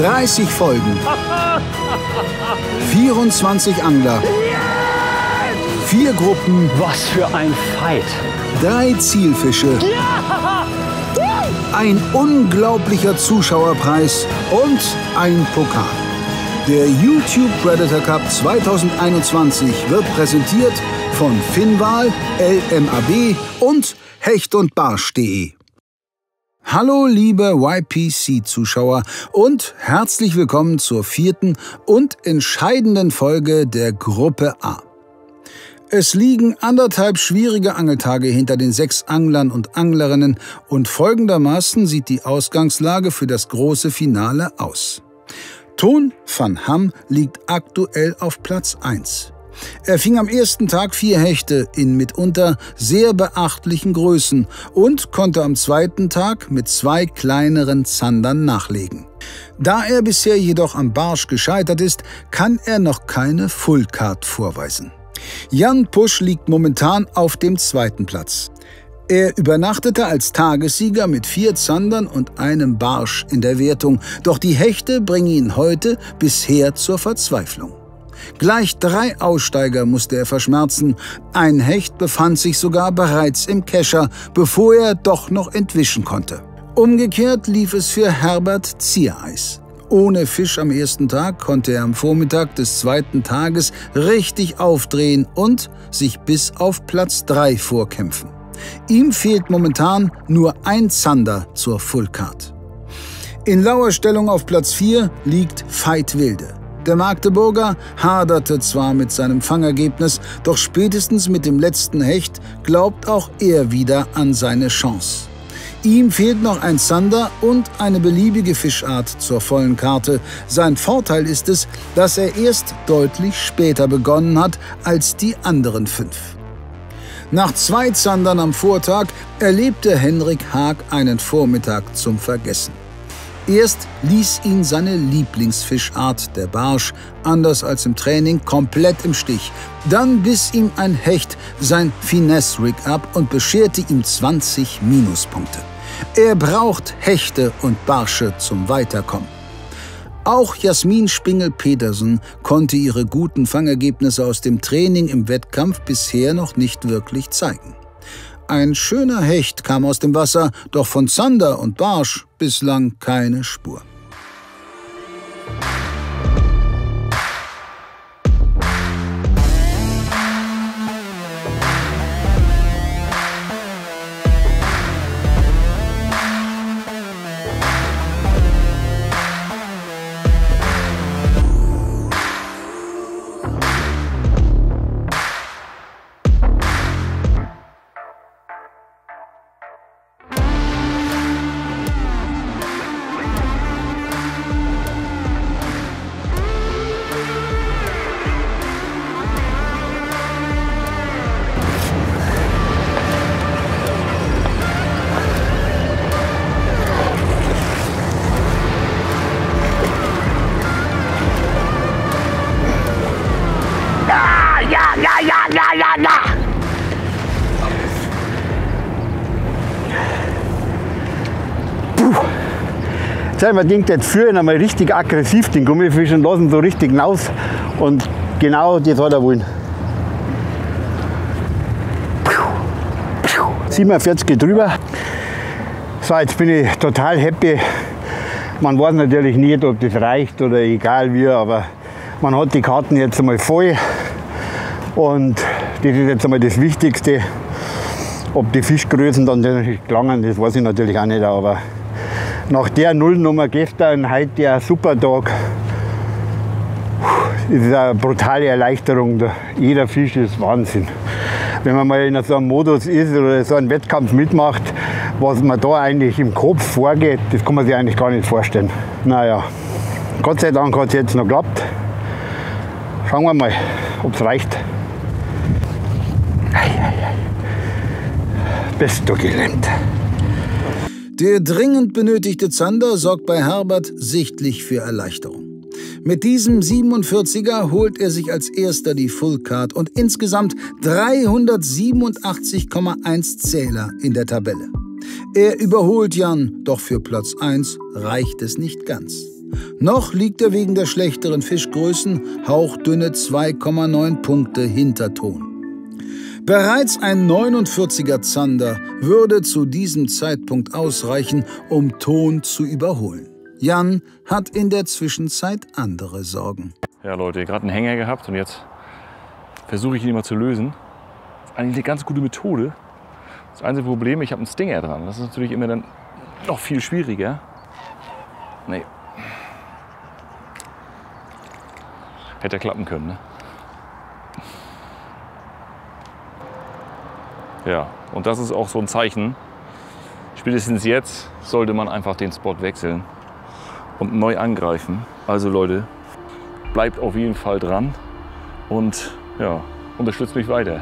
30 Folgen. 24 Angler. 4 Gruppen. Was für ein Fight. 3 Zielfische. Ein unglaublicher Zuschauerpreis und ein Pokal. Der YouTube Predator Cup 2021 wird präsentiert von Finnwal, LMAB und Hecht und Barsch.de. Hallo liebe YPC-Zuschauer und herzlich willkommen zur 4. und entscheidenden Folge der Gruppe A. Es liegen 1,5 schwierige Angeltage hinter den 6 Anglern und Anglerinnen und folgendermaßen sieht die Ausgangslage für das große Finale aus. Toon van Ham liegt aktuell auf Platz 1. Er fing am ersten Tag 4 Hechte in mitunter sehr beachtlichen Größen und konnte am zweiten Tag mit 2 kleineren Zandern nachlegen. Da er bisher jedoch am Barsch gescheitert ist, kann er noch keine Fullcard vorweisen. Jan Pusch liegt momentan auf dem 2. Platz. Er übernachtete als Tagessieger mit 4 Zandern und einem Barsch in der Wertung, doch die Hechte bringen ihn heute bisher zur Verzweiflung. Gleich 3 Aussteiger musste er verschmerzen. Ein Hecht befand sich sogar bereits im Kescher, bevor er doch noch entwischen konnte. Umgekehrt lief es für Herbert Ziereis. Ohne Fisch am ersten Tag konnte er am Vormittag des 2. Tages richtig aufdrehen und sich bis auf Platz 3 vorkämpfen. Ihm fehlt momentan nur ein Zander zur Fullcard. In Lauerstellung auf Platz 4 liegt Veit Wilde. Der Magdeburger haderte zwar mit seinem Fangergebnis, doch spätestens mit dem letzten Hecht glaubt auch er wieder an seine Chance. Ihm fehlt noch ein Zander und eine beliebige Fischart zur vollen Karte. Sein Vorteil ist es, dass er erst deutlich später begonnen hat als die anderen 5. Nach 2 Zandern am Vortag erlebte Henrik Haag einen Vormittag zum Vergessen. Erst ließ ihn seine Lieblingsfischart, der Barsch, anders als im Training, komplett im Stich. Dann biss ihm ein Hecht sein Finesse-Rig ab und bescherte ihm 20 Minuspunkte. Er braucht Hechte und Barsche zum Weiterkommen. Auch Jasmin Spingel-Petersen konnte ihre guten Fangergebnisse aus dem Training im Wettkampf bisher noch nicht wirklich zeigen. Ein schöner Hecht kam aus dem Wasser, doch von Zander und Barsch bislang keine Spur. Ja. Puh. Jetzt haben wir gedacht, jetzt führen einmal richtig aggressiv den Gummifisch und lassen so richtig hinaus. Und genau das hat er wollen. 47 drüber. So, jetzt bin ich total happy. Man weiß natürlich nicht, ob das reicht oder egal wie, aber man hat die Karten jetzt einmal voll. Und das ist jetzt einmal das Wichtigste. Ob die Fischgrößen dann gelangen, das weiß ich natürlich auch nicht. Aber nach der Nullnummer gestern, heute der Supertag, ist es eine brutale Erleichterung. Jeder Fisch ist Wahnsinn. Wenn man mal in so einem Modus ist oder so einen Wettkampf mitmacht, was man da eigentlich im Kopf vorgeht, das kann man sich eigentlich gar nicht vorstellen. Naja, Gott sei Dank hat es jetzt noch geklappt. Schauen wir mal, ob es reicht. Bist du gelähmt. Der dringend benötigte Zander sorgt bei Herbert sichtlich für Erleichterung. Mit diesem 47er holt er sich als erster die Fullcard und insgesamt 387,1 Zähler in der Tabelle. Er überholt Jan, doch für Platz 1 reicht es nicht ganz. Noch liegt er wegen der schlechteren Fischgrößen hauchdünne 2,9 Punkte hinter Ton. Bereits ein 49er Zander würde zu diesem Zeitpunkt ausreichen, um Ton zu überholen. Jan hat in der Zwischenzeit andere Sorgen. Ja Leute, gerade einen Hänger gehabt und jetzt versuche ich ihn mal zu lösen. Das ist eigentlich eine ganz gute Methode. Das einzige Problem, ich habe einen Stinger dran. Das ist natürlich immer dann noch viel schwieriger. Nee. Hätte ja klappen können, ne? Ja, und das ist auch so ein Zeichen. Spätestens jetzt sollte man einfach den Spot wechseln und neu angreifen. Also Leute, bleibt auf jeden Fall dran und ja, unterstützt mich weiter.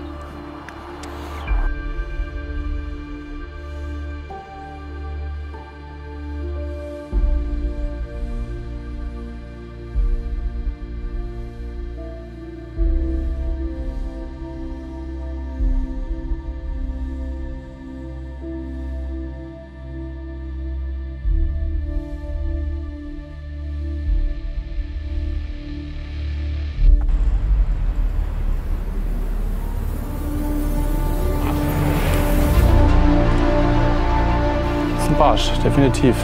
Barsch, definitiv.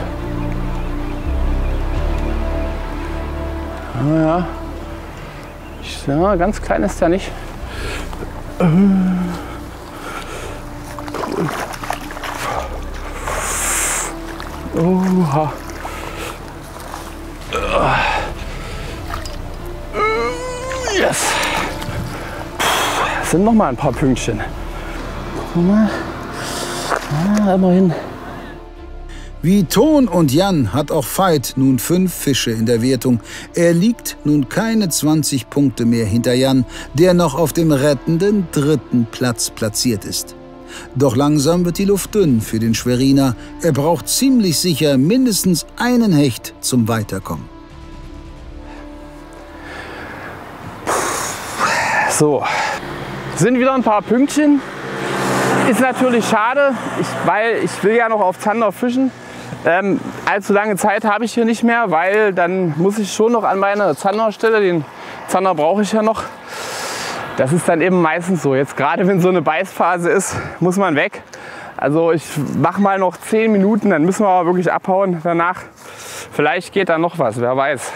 Ja, ja, ganz klein ist der nicht. Oha. Yes. Sind noch mal ein paar Pünktchen. Guck mal. Ah, immerhin. Wie Ton und Jan hat auch Veit nun 5 Fische in der Wertung. Er liegt nun keine 20 Punkte mehr hinter Jan, der noch auf dem rettenden 3. Platz platziert ist. Doch langsam wird die Luft dünn für den Schweriner. Er braucht ziemlich sicher mindestens einen Hecht zum Weiterkommen. So, sind wieder ein paar Pünktchen. Ist natürlich schade, weil ich will ja noch auf Zander fischen. Allzu lange Zeit habe ich hier nicht mehr, weil dann muss ich schon noch an meine Zanderstelle, den Zander brauche ich ja noch. Das ist dann eben meistens so. Jetzt gerade wenn so eine Beißphase ist, muss man weg. Also ich mache mal noch 10 Minuten, dann müssen wir aber wirklich abhauen danach. Vielleicht geht da noch was, wer weiß.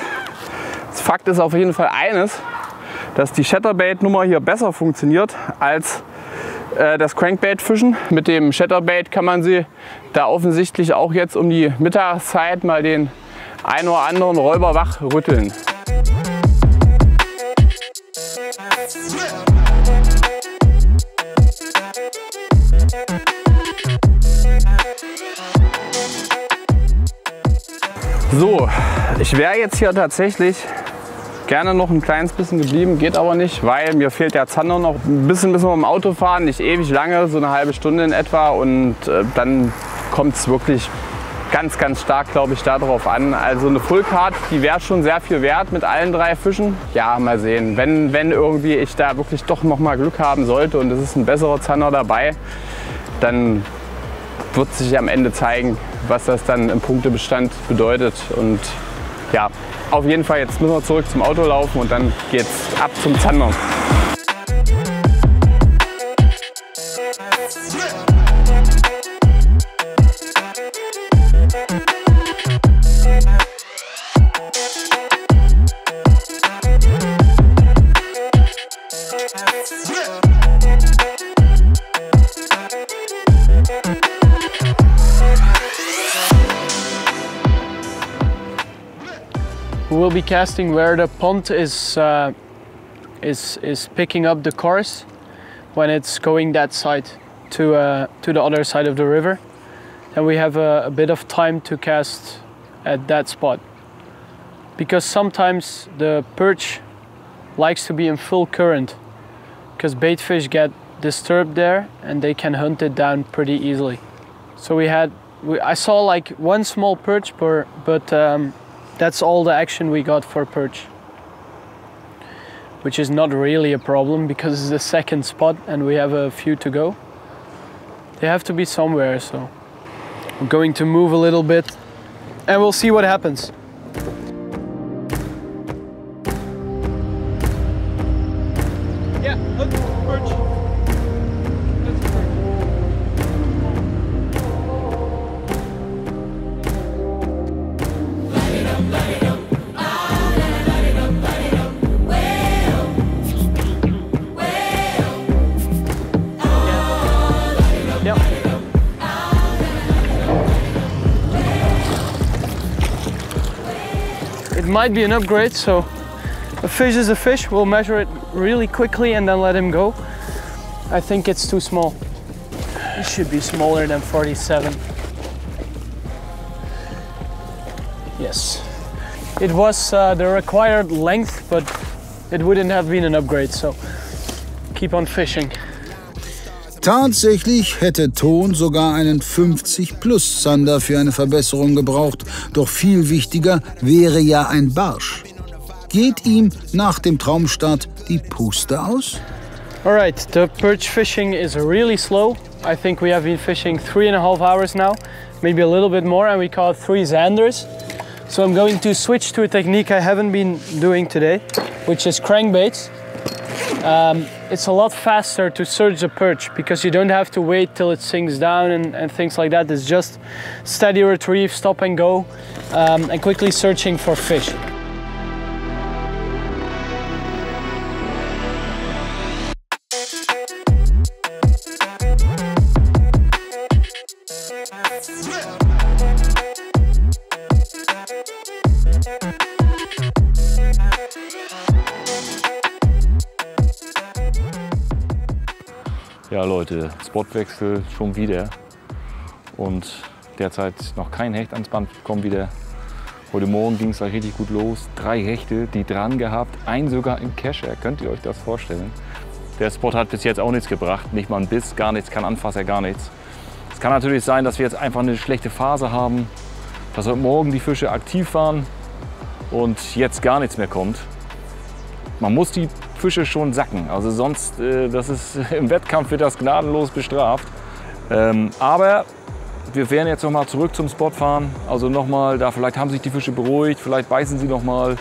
Das Fakt ist auf jeden Fall eines, dass die Chatterbait-Nummer hier besser funktioniert als das Crankbait-Fischen. Mit dem Chatterbait kann man sie da offensichtlich auch jetzt um die Mittagszeit mal den ein oder anderen Räuber wach rütteln. So, ich wäre jetzt hier tatsächlich gerne noch ein kleines bisschen geblieben, geht aber nicht, weil mir fehlt der Zander noch. Ein bisschen müssen wir im Auto fahren, nicht ewig lange, so eine halbe Stunde in etwa, und dann kommt es wirklich ganz, ganz stark, glaube ich, darauf an. Also eine Fullcard, die wäre schon sehr viel wert mit allen 3 Fischen. Ja, mal sehen, wenn irgendwie ich da wirklich doch noch mal Glück haben sollte und es ist ein besserer Zander dabei, dann wird sich am Ende zeigen, was das dann im Punktebestand bedeutet. Und ja, auf jeden Fall, jetzt müssen wir zurück zum Auto laufen und dann geht's ab zum Zander. We'll be casting where the pond is picking up the course when it's going that side to the other side of the river. Then we have a bit of time to cast at that spot, because sometimes the perch likes to be in full current, because baitfish get disturbed there and they can hunt it down pretty easily. So I saw like one small perch, but that's all the action we got for perch, which is not really a problem because it's the second spot and we have a few to go. They have to be somewhere, so I'm going to move a little bit and we'll see what happens. might be an upgrade, so a fish is a fish. We'll measure it really quickly and then let him go. I think it's too small. It should be smaller than 47. Yes. It was the required length, but it wouldn't have been an upgrade, so keep on fishing. Tatsächlich hätte Ton sogar einen 50+ Zander für eine Verbesserung gebraucht. Doch viel wichtiger wäre ja ein Barsch. Geht ihm nach dem Traumstart die Puste aus? Alright, the perch fishing is really slow. I think we have been fishing 3.5 hours now, maybe a little bit more, and we caught 3 Zanders. So I'm going to switch to a technique I haven't been doing today, which is crankbaits. It's a lot faster to search the perch because you don't have to wait till it sinks down and things like that. It's just steady retrieve, stop and go, and quickly searching for fish. Ja Leute, Spotwechsel schon wieder und derzeit noch kein Hecht ans Band bekommen wieder. Heute Morgen ging es gleich richtig gut los. 3 Hechte, die dran gehabt, einen sogar im Kescher. Könnt ihr euch das vorstellen? Der Spot hat bis jetzt auch nichts gebracht, nicht mal ein Biss, gar nichts, kein Anfasser, gar nichts. Es kann natürlich sein, dass wir jetzt einfach eine schlechte Phase haben, dass heute Morgen die Fische aktiv waren und jetzt gar nichts mehr kommt. Man muss die Fische schon sacken, also sonst, das ist, im Wettkampf wird das gnadenlos bestraft. Aber wir werden jetzt noch mal zurück zum Spot fahren, also noch mal, da vielleicht haben sich die Fische beruhigt, vielleicht beißen sie noch mal.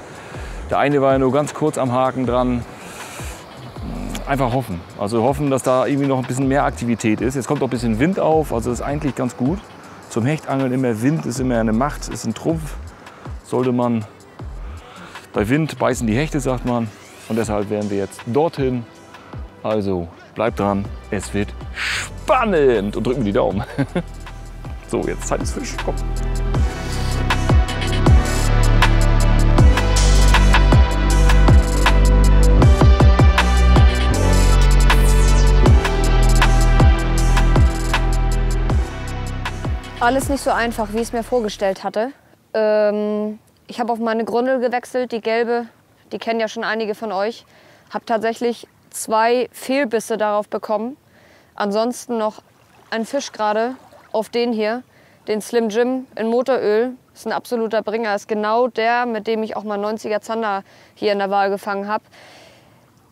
Der eine war ja nur ganz kurz am Haken dran. Einfach hoffen, also hoffen, dass da irgendwie noch ein bisschen mehr Aktivität ist. Jetzt kommt auch ein bisschen Wind auf, also das ist eigentlich ganz gut. Zum Hechtangeln immer Wind ist immer eine Macht, ist ein Trumpf. Sollte man bei Wind beißen die Hechte, sagt man. Und deshalb werden wir jetzt dorthin. Also bleibt dran, es wird spannend und drücken wir die Daumen. So, jetzt Zeit des Fisch. Komm. Alles nicht so einfach, wie ich es mir vorgestellt hatte. Ich habe auf meine Grundel gewechselt, die gelbe. Die kennen ja schon einige von euch. Habe tatsächlich 2 Fehlbisse darauf bekommen. Ansonsten noch ein Fisch gerade auf den hier, den Slim Jim in Motoröl. Ist ein absoluter Bringer. Ist genau der, mit dem ich auch mal 90er Zander hier in der Wahl gefangen habe.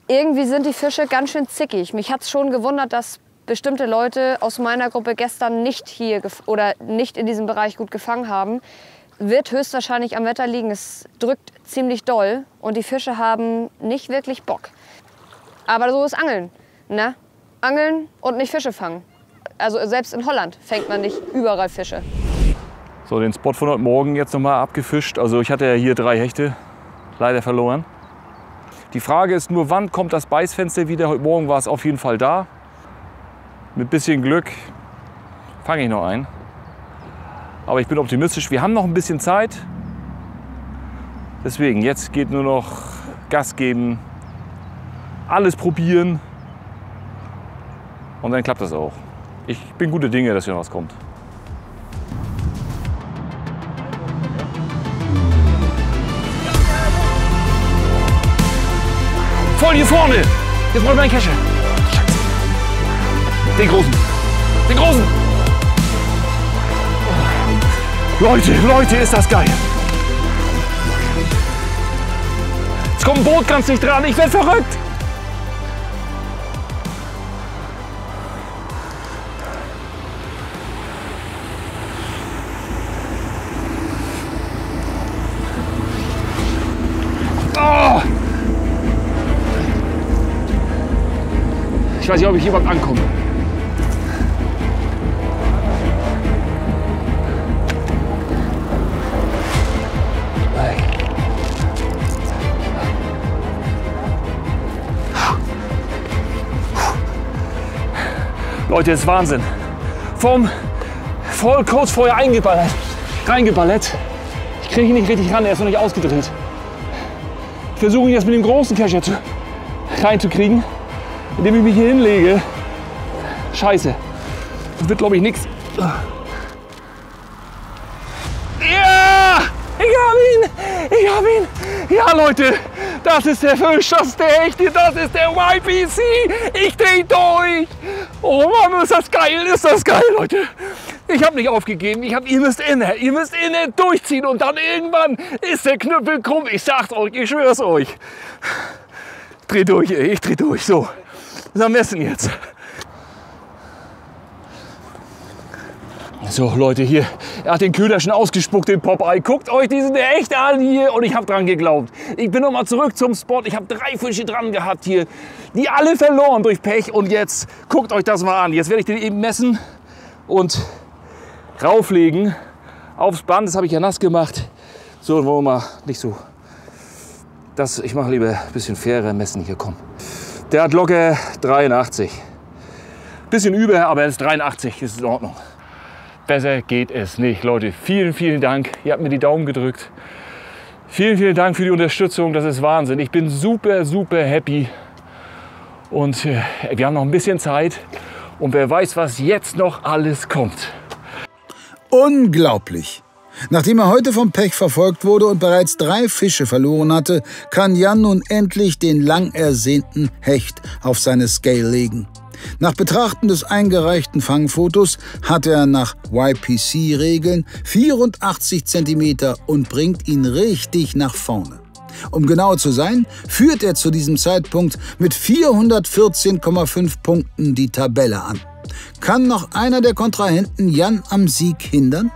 Irgendwie sind die Fische ganz schön zickig. Mich hat es schon gewundert, dass bestimmte Leute aus meiner Gruppe gestern nicht hier oder nicht in diesem Bereich gut gefangen haben. Wird höchstwahrscheinlich am Wetter liegen. Es drückt ziemlich doll und die Fische haben nicht wirklich Bock. Aber so ist Angeln, ne? Angeln und nicht Fische fangen. Also selbst in Holland fängt man nicht überall Fische. So, den Spot von heute Morgen jetzt noch mal abgefischt. Also ich hatte ja hier 3 Hechte, leider verloren. Die Frage ist nur, wann kommt das Beißfenster wieder? Heute Morgen war es auf jeden Fall da. Mit bisschen Glück fange ich noch einen. Aber ich bin optimistisch, wir haben noch ein bisschen Zeit. Deswegen, jetzt geht nur noch Gas geben, alles probieren und dann klappt das auch. Ich bin gute Dinge, dass hier was kommt. Voll hier vorne! Jetzt brauche ich meinen Kescher. Den großen! Den großen! Leute, ist das geil! Jetzt kommt ein Boot ganz dicht dran, ich werde verrückt! Oh! Ich weiß nicht, ob ich hier überhaupt ankomme. Leute, das ist Wahnsinn. Voll kurz vorher reingeballert. Ich kriege ihn nicht richtig ran, er ist noch nicht ausgedreht. Ich versuche ihn jetzt mit dem großen Kescher reinzukriegen, indem ich mich hier hinlege. Scheiße. Das wird, glaube ich, nichts. Ja! Ich hab ihn! Ich hab ihn! Ja, Leute, das ist der Fisch, das ist der echte, das ist der YPC! Ich dreh durch! Oh Mann, ist das geil, Leute! Ich habe nicht aufgegeben, ihr müsst inne durchziehen und dann irgendwann ist der Knüppel krumm. Ich sag's euch, ich schwör's euch. Dreh durch, ey, ich dreh durch. So, was am besten jetzt? So, Leute, hier, er hat den Köder schon ausgespuckt, den Popeye. Guckt euch diesen echt an hier und ich habe dran geglaubt. Ich bin nochmal zurück zum Spot. Ich habe 3 Fische dran gehabt hier, die alle verloren durch Pech. Und jetzt guckt euch das mal an. Jetzt werde ich den eben messen und rauflegen aufs Band. Das habe ich ja nass gemacht. So, wollen wir mal nicht so. Ich mache lieber ein bisschen fairer messen hier, komm. Der hat locker 83. Bisschen über, aber er ist 83, ist in Ordnung. Besser geht es nicht, Leute. Vielen, vielen Dank. Ihr habt mir die Daumen gedrückt. Vielen, vielen Dank für die Unterstützung. Das ist Wahnsinn. Ich bin super, super happy. Und wir haben noch ein bisschen Zeit. Und wer weiß, was jetzt noch alles kommt. Unglaublich! Nachdem er heute vom Pech verfolgt wurde und bereits 3 Fische verloren hatte, kann Jan nun endlich den lang ersehnten Hecht auf seine Scale legen. Nach Betrachten des eingereichten Fangfotos hat er nach YPC-Regeln 84 cm und bringt ihn richtig nach vorne. Um genau zu sein, führt er zu diesem Zeitpunkt mit 414,5 Punkten die Tabelle an. Kann noch einer der Kontrahenten Jan am Sieg hindern?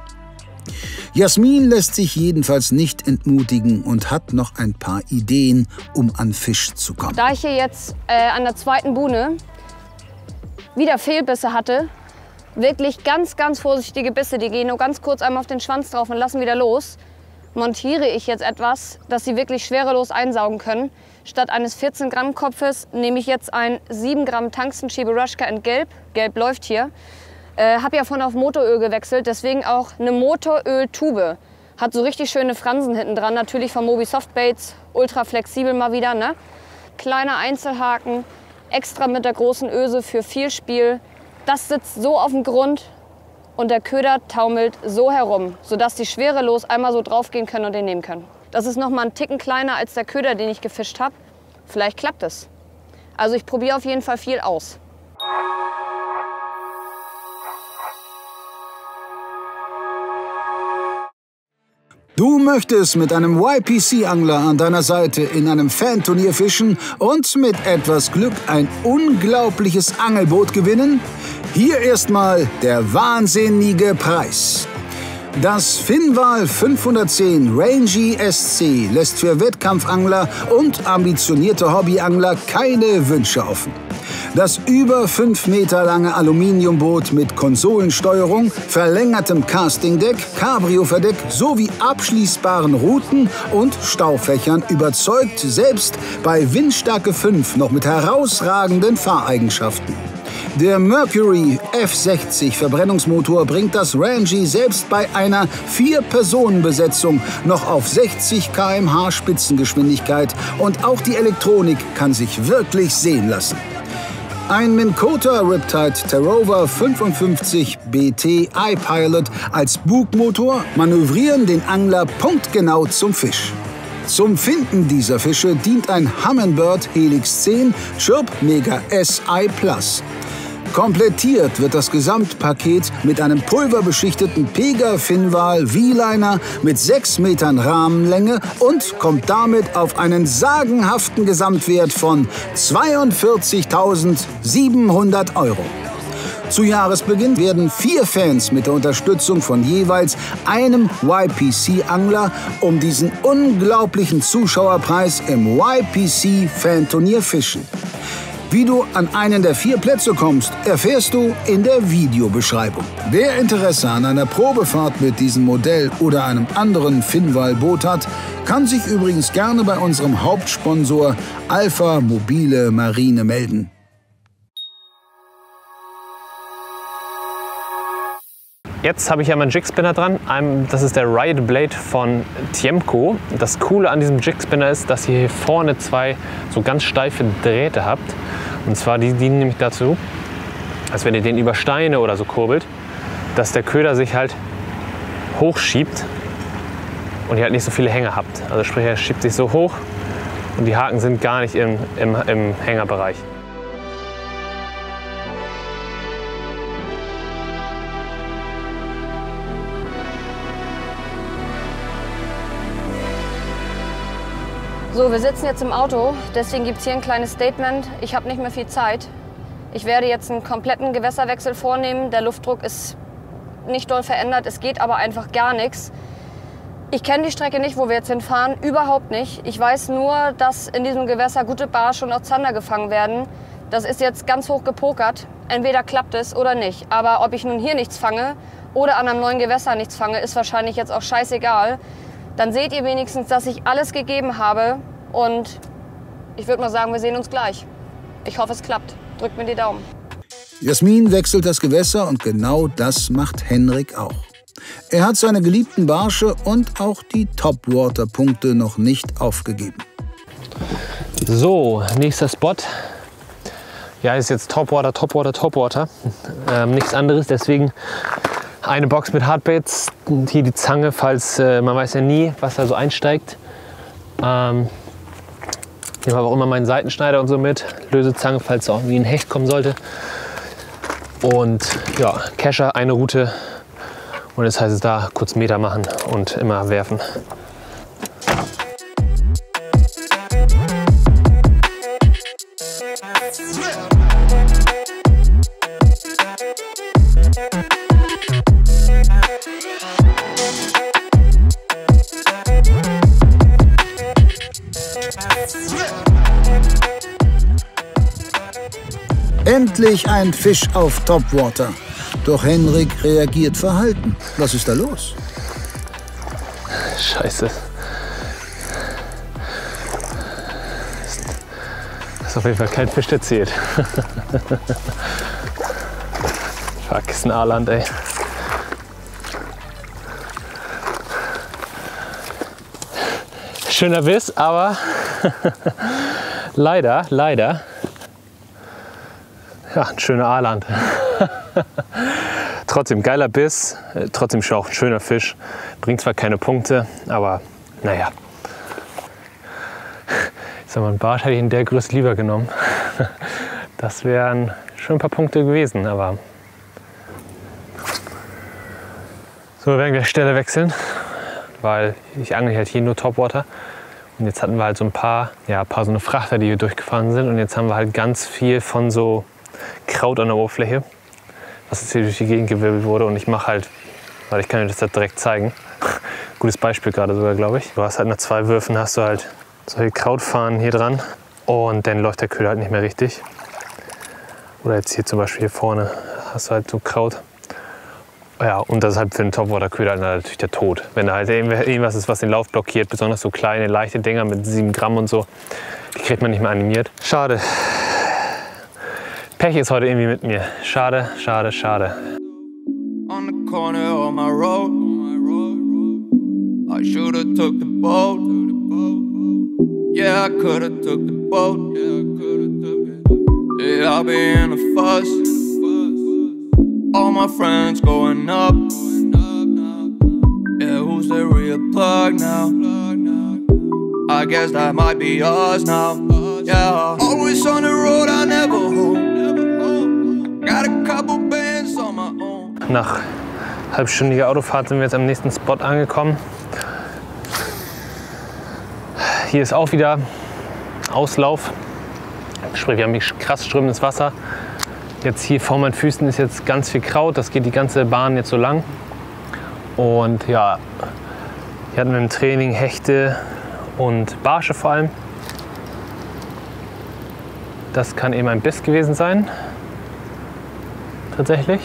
Jasmin lässt sich jedenfalls nicht entmutigen und hat noch ein paar Ideen, um an Fisch zu kommen. Da ich hier jetzt an der zweiten Buhne wieder Fehlbisse hatte, wirklich ganz, ganz vorsichtige Bisse, die gehen nur ganz kurz einmal auf den Schwanz drauf und lassen wieder los, montiere ich jetzt etwas, dass sie wirklich schwerelos einsaugen können. Statt eines 14 Gramm Kopfes nehme ich jetzt ein 7 Gramm Tungsten Cheburashka in Gelb. Gelb läuft hier. Habe ja von auf Motoröl gewechselt, deswegen auch eine Motoröltube. Hat so richtig schöne Fransen hinten dran, natürlich von Moby Softbaits, ultra flexibel mal wieder, ne? Kleiner Einzelhaken, extra mit der großen Öse für viel Spiel. Das sitzt so auf dem Grund und der Köder taumelt so herum, sodass die schwerelos einmal so drauf gehen können und den nehmen können. Das ist noch mal einen Ticken kleiner als der Köder, den ich gefischt habe. Vielleicht klappt es. Also ich probiere auf jeden Fall viel aus. Du möchtest mit einem YPC-Angler an deiner Seite in einem Fan-Turnier fischen und mit etwas Glück ein unglaubliches Angelboot gewinnen? Hier erstmal der wahnsinnige Preis. Das Finnwal 510 Rangy SC lässt für Wettkampfangler und ambitionierte Hobbyangler keine Wünsche offen. Das über 5 Meter lange Aluminiumboot mit Konsolensteuerung, verlängertem Castingdeck, Cabrio-Verdeck sowie abschließbaren Routen und Staufächern überzeugt selbst bei Windstärke 5 noch mit herausragenden Fahreigenschaften. Der Mercury F60 Verbrennungsmotor bringt das Rangy selbst bei einer 4-Personen-Besetzung noch auf 60 km/h Spitzengeschwindigkeit und auch die Elektronik kann sich wirklich sehen lassen. Ein Minn Kota Riptide Terrover 55 BT iPilot als Bugmotor manövrieren den Angler punktgenau zum Fisch. Zum Finden dieser Fische dient ein Humminbird Helix 10 Chirp Mega SI Plus. Komplettiert wird das Gesamtpaket mit einem pulverbeschichteten Pega Finnwal V-Liner mit 6 Metern Rahmenlänge und kommt damit auf einen sagenhaften Gesamtwert von 42.700 €. Zu Jahresbeginn werden 4 Fans mit der Unterstützung von jeweils einem YPC-Angler um diesen unglaublichen Zuschauerpreis im YPC-Fanturnier fischen. Wie du an einen der 4 Plätze kommst, erfährst du in der Videobeschreibung. Wer Interesse an einer Probefahrt mit diesem Modell oder einem anderen Finnwal-Boot hat, kann sich übrigens gerne bei unserem Hauptsponsor Alpha Mobile Marine melden. Jetzt habe ich ja meinen Jigspinner dran. Das ist der Riot Blade von Tiemco. Das Coole an diesem Jigspinner ist, dass ihr hier vorne zwei so ganz steife Drähte habt. Und zwar die dienen nämlich dazu, als wenn ihr den über Steine oder so kurbelt, dass der Köder sich halt hochschiebt und ihr halt nicht so viele Hänger habt. Also sprich, er schiebt sich so hoch und die Haken sind gar nicht im Hängerbereich. So, wir sitzen jetzt im Auto, deswegen gibt es hier ein kleines Statement. Ich habe nicht mehr viel Zeit. Ich werde jetzt einen kompletten Gewässerwechsel vornehmen. Der Luftdruck ist nicht doll verändert, es geht aber einfach gar nichts. Ich kenne die Strecke nicht, wo wir jetzt hinfahren, überhaupt nicht. Ich weiß nur, dass in diesem Gewässer gute Barsche und auch Zander gefangen werden. Das ist jetzt ganz hoch gepokert. Entweder klappt es oder nicht. Aber ob ich nun hier nichts fange oder an einem neuen Gewässer nichts fange, ist wahrscheinlich jetzt auch scheißegal. Dann seht ihr wenigstens, dass ich alles gegeben habe und ich würde mal sagen, wir sehen uns gleich. Ich hoffe, es klappt. Drückt mir die Daumen. Jasmin wechselt das Gewässer und genau das macht Henrik auch. Er hat seine geliebten Barsche und auch die Topwater-Punkte noch nicht aufgegeben. So, nächster Spot. Ja, ist jetzt Topwater, Topwater, Topwater. Nichts anderes, deswegen eine Box mit Hardbaits, hier die Zange, falls man weiß ja nie, was da so einsteigt. Ich nehme aber auch immer meinen Seitenschneider und so mit, Lösezange, falls auch wie ein Hecht kommen sollte. Und ja, Kescher, eine Route. Und jetzt heißt es da kurz Meter machen und immer werfen. Endlich ein Fisch auf Topwater. Doch Henrik reagiert verhalten. Was ist da los? Scheiße. Das ist auf jeden Fall kein Fisch, der zählt. Fuck, ist ein Aaland, ey. Schöner Biss, aber leider. Ja, ein schöner Aaland. Trotzdem geiler Biss, trotzdem schon auch ein schöner Fisch. Bringt zwar keine Punkte, aber naja. Ich sag mal, einen Barsch hätte ich in der Größe lieber genommen. Das wären schon ein paar Punkte gewesen, aber. So, wir werden gleich Stelle wechseln, weil ich angle halt hier nur Topwater. Und jetzt hatten wir halt so ein paar so eine Frachter, die hier durchgefahren sind. Und jetzt haben wir halt ganz viel von so Kraut an der Oberfläche, was jetzt hier durch die Gegend gewirbelt wurde. Und ich mache halt, weil ich kann dir das halt direkt zeigen. Gutes Beispiel gerade sogar, glaube ich. Du hast halt nach 2 Würfen hast du halt solche Krautfahnen hier dran und dann läuft der Köder halt nicht mehr richtig. Oder jetzt hier zum Beispiel hier vorne hast du halt so Kraut. Ja, und das ist halt für einen Topwater-Köder natürlich der Tod. Wenn da halt irgendwas ist, was den Lauf blockiert, besonders so kleine, leichte Dinger mit 7 Gramm und so, die kriegt man nicht mehr animiert. Schade. Pech ist heute irgendwie mit mir. Schade. On the corner of my road, I shoulda took the boat. Yeah, I coulda took the boat. Yeah, I'll be in a fuss. All my friends going up. Yeah, who's the real plug now? I guess that might be us now. Yeah, always on the road, I never home. Got a couple bands on my own. Nach halbstündiger Autofahrt sind wir jetzt am nächsten Spot angekommen. Hier ist auch wieder Auslauf. Sprich, wir haben hier krass strömendes Wasser. Jetzt hier vor meinen Füßen ist jetzt ganz viel Kraut. Das geht die ganze Bahn jetzt so lang. Und ja, hier hatten wir im Training Hechte und Barsche vor allem. Das kann eben ein Biss gewesen sein. Tatsächlich.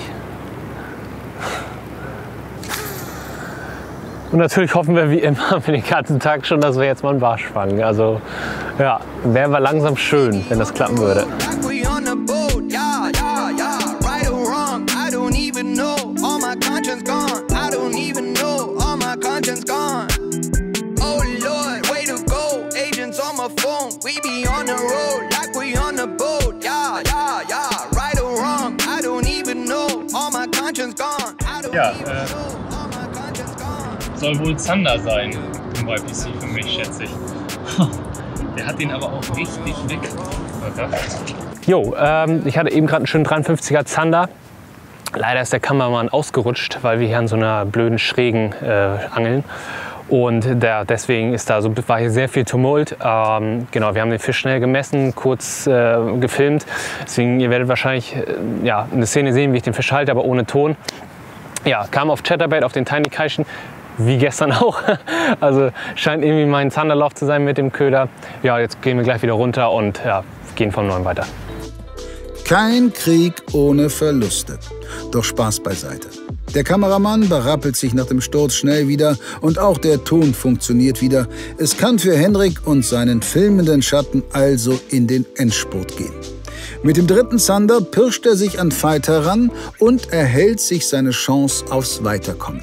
Und natürlich hoffen wir wie immer für den ganzen Tag schon, dass wir jetzt mal einen Barsch fangen. Also ja, wäre aber langsam schön, wenn das klappen würde. Right or wrong, I don't even know. All my conscience Ja, soll wohl Zander sein im YPC für mich, schätze ich. Der hat den aber auch richtig weg. Jo, ich hatte eben gerade einen schönen 53er Zander. Leider ist der Kameramann ausgerutscht, weil wir hier an so einer blöden schrägen angeln. Und deswegen war hier sehr viel Tumult. Genau, wir haben den Fisch schnell gemessen, kurz gefilmt. Deswegen, ihr werdet wahrscheinlich eine Szene sehen, wie ich den Fisch halte, aber ohne Ton. Ja, kam auf Chatterbait, auf den Tiny Kaischen, wie gestern auch. Also scheint irgendwie mein Zanderlauf zu sein mit dem Köder. Ja, jetzt gehen wir gleich wieder runter und gehen vom Neuen weiter. Kein Krieg ohne Verluste. Doch Spaß beiseite. Der Kameramann berappelt sich nach dem Sturz schnell wieder und auch der Ton funktioniert wieder. Es kann für Henrik und seinen filmenden Schatten also in den Endspurt gehen. Mit dem dritten Zander pirscht er sich an Veit heran und erhält sich seine Chance aufs Weiterkommen.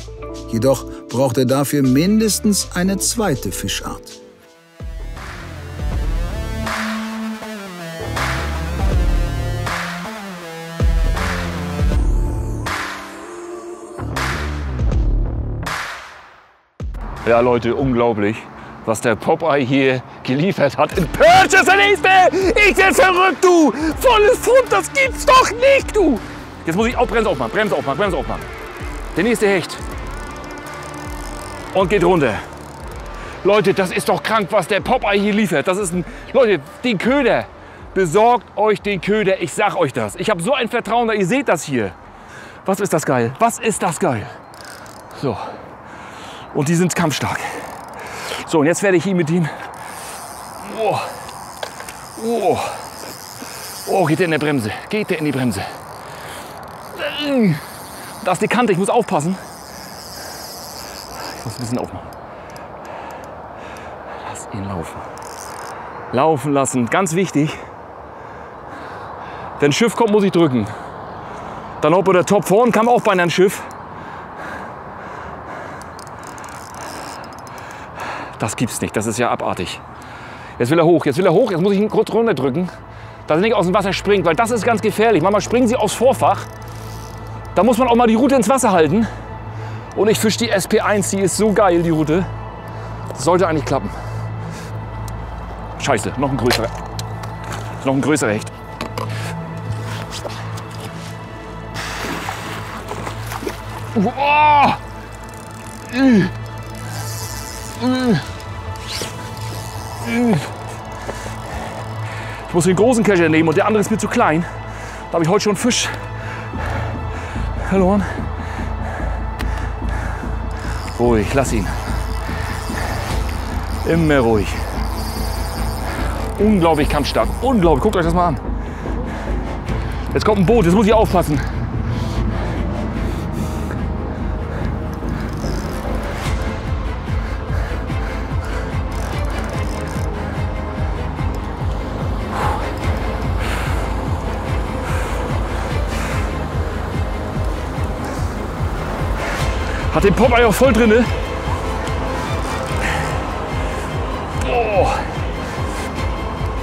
Jedoch braucht er dafür mindestens eine zweite Fischart. Ja, Leute, unglaublich, was der Popeye hier geliefert hat. In Perch ist der nächste! Ich bin verrückt, du! Volles Pfund, das gibt's doch nicht, du! Jetzt muss ich auch Bremse aufmachen, Bremse aufmachen, Bremse aufmachen. Der nächste Hecht. Und geht runter. Leute, das ist doch krank, was der Popeye hier liefert. Das ist Leute, den Köder. Besorgt euch den Köder, ich sag euch das. Ich habe so ein Vertrauen, ihr seht das hier. Was ist das geil? Was ist das geil? So. Und die sind kampfstark. So, und jetzt werde ich hier mit ihm. Oh, geht der in der Bremse. Geht der in die Bremse. Da ist die Kante, ich muss aufpassen. Ich muss ein bisschen aufmachen. Lass ihn laufen. Laufen lassen, ganz wichtig. Wenn ein Schiff kommt, muss ich drücken. Dann ob der Top vorn kam auch bei einem Schiff. Das gibt's nicht, das ist ja abartig. Jetzt will er hoch, jetzt muss ich ihn kurz runterdrücken, dass er nicht aus dem Wasser springt, weil das ist ganz gefährlich. Manchmal springen sie aufs Vorfach. Da muss man auch mal die Rute ins Wasser halten. Und ich fische die SP1, die ist so geil, die Rute. Das sollte eigentlich klappen. Scheiße, noch ein größerer. Noch ein größerer Hecht. Oh! Ich muss den großen Kescher nehmen und der andere ist mir zu klein. Da habe ich heute schon Fisch verloren. Ruhig, lass ihn. Immer ruhig. Unglaublich kampfstark. Unglaublich. Guckt euch das mal an. Jetzt kommt ein Boot, jetzt muss ich aufpassen. Hat den Popeye auch voll drinne. Oh.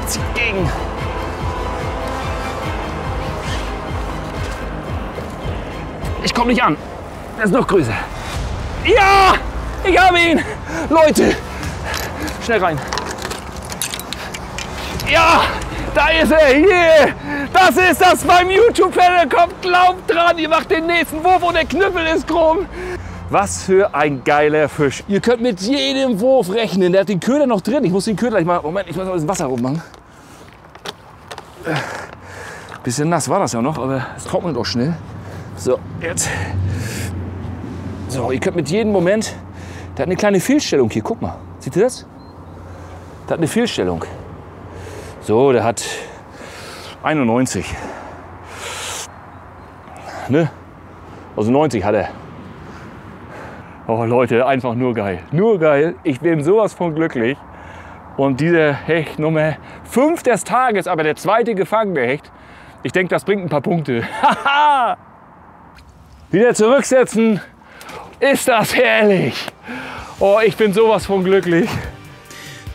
Zieht gegen. Ich komme nicht an. Er ist noch größer. Ja! Ich habe ihn! Leute! Schnell rein. Ja! Da ist er! Hier! Das ist das beim YouTube-Channel. Kommt, glaubt dran! Ihr macht den nächsten Wurf und der Knüppel ist krumm. Was für ein geiler Fisch. Ihr könnt mit jedem Wurf rechnen. Der hat den Köder noch drin. Ich muss den Köder gleich mal... Moment, ich muss mal das Wasser rummachen. Bisschen nass war das ja noch, aber es trocknet auch schnell. So, jetzt. So, ihr könnt mit jedem Moment... Der hat eine kleine Fehlstellung hier. Guck mal. Seht ihr das? Der hat eine Fehlstellung. So, der hat 91. Ne? Also 90 hat er. Oh Leute, einfach nur geil. Nur geil. Ich bin sowas von glücklich. Und dieser Hecht Nummer 5 des Tages, aber der zweite gefangene Hecht. Ich denke, das bringt ein paar Punkte. Haha! Wieder zurücksetzen. Ist das herrlich. Oh, ich bin sowas von glücklich.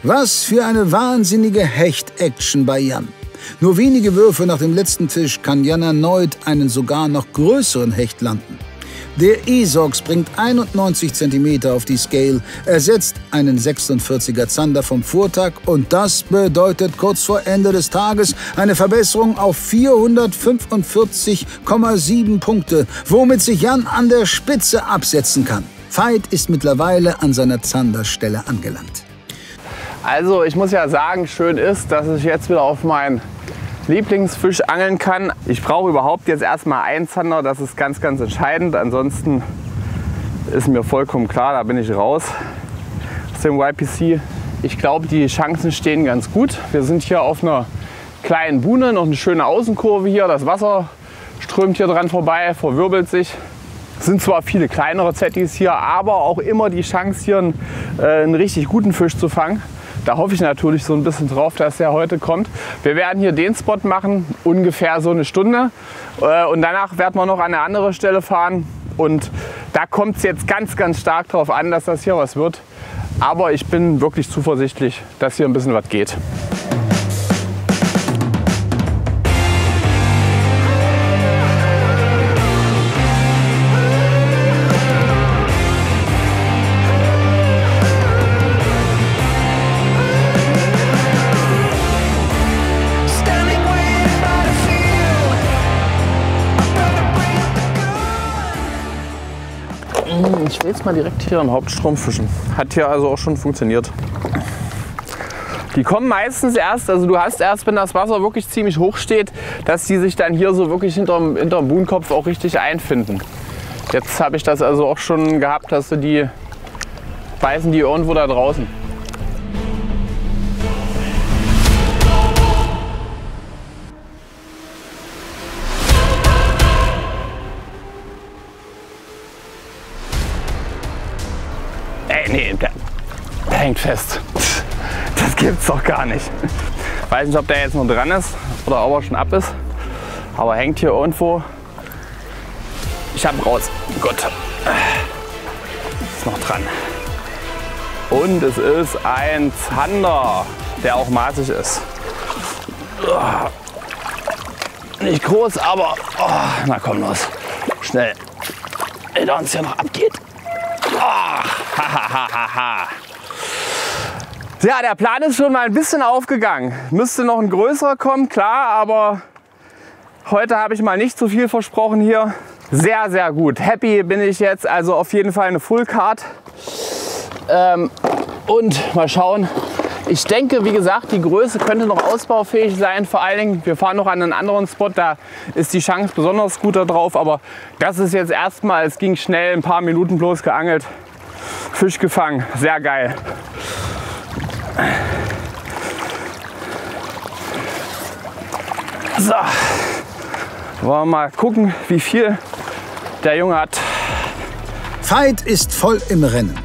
Was für eine wahnsinnige Hecht-Action bei Jan. Nur wenige Würfe nach dem letzten Fisch kann Jan erneut einen sogar noch größeren Hecht landen. Der Esox bringt 91 cm auf die Scale, ersetzt einen 46er Zander vom Vortag und das bedeutet kurz vor Ende des Tages eine Verbesserung auf 445,7 Punkte, womit sich Jan an der Spitze absetzen kann. Veit ist mittlerweile an seiner Zanderstelle angelangt. Also ich muss ja sagen, schön ist, dass ich jetzt wieder auf meinen Lieblingsfisch angeln kann. Ich brauche überhaupt jetzt erstmal einen Zander, das ist ganz, ganz entscheidend. Ansonsten ist mir vollkommen klar, da bin ich raus aus dem YPC. Ich glaube, die Chancen stehen ganz gut. Wir sind hier auf einer kleinen Buhne, noch eine schöne Außenkurve hier. Das Wasser strömt hier dran vorbei, verwirbelt sich. Es sind zwar viele kleinere Zettis hier, aber auch immer die Chance, hier einen richtig guten Fisch zu fangen. Da hoffe ich natürlich so ein bisschen drauf, dass der heute kommt. Wir werden hier den Spot machen, ungefähr so eine Stunde. Und danach werden wir noch an eine andere Stelle fahren. Und da kommt es jetzt ganz, ganz stark darauf an, dass das hier was wird. Aber ich bin wirklich zuversichtlich, dass hier ein bisschen was geht. Ich will jetzt mal direkt hier am Hauptstrom fischen. Hat hier also auch schon funktioniert. Die kommen meistens erst, also du hast erst, wenn das Wasser wirklich ziemlich hoch steht, dass die sich dann hier so wirklich hinterm Buhnenkopf auch richtig einfinden. Jetzt habe ich das also auch schon gehabt, dass die beißen die irgendwo da draußen. Nee, der hängt fest. Das gibt's doch gar nicht. Weiß nicht, ob der jetzt noch dran ist oder ob er schon ab ist. Aber hängt hier irgendwo. Ich hab raus. Gut. Ist noch dran. Und es ist ein Zander, der auch maßig ist. Nicht groß, aber na komm los. Schnell. Ey, da uns hier noch abgeht. Ja, der Plan ist schon mal ein bisschen aufgegangen. Müsste noch ein größerer kommen, klar, aber heute habe ich mal nicht zu viel versprochen hier. Sehr, sehr gut. Happy bin ich jetzt, also auf jeden Fall eine Full Card. Und mal schauen. Ich denke, wie gesagt, die Größe könnte noch ausbaufähig sein. Vor allen Dingen, wir fahren noch an einen anderen Spot, da ist die Chance besonders gut da drauf. Aber das ist jetzt erstmal, es ging schnell, ein paar Minuten bloß geangelt. Fisch gefangen, sehr geil. So, wollen wir mal gucken, wie viel der Junge hat. Veit ist voll im Rennen.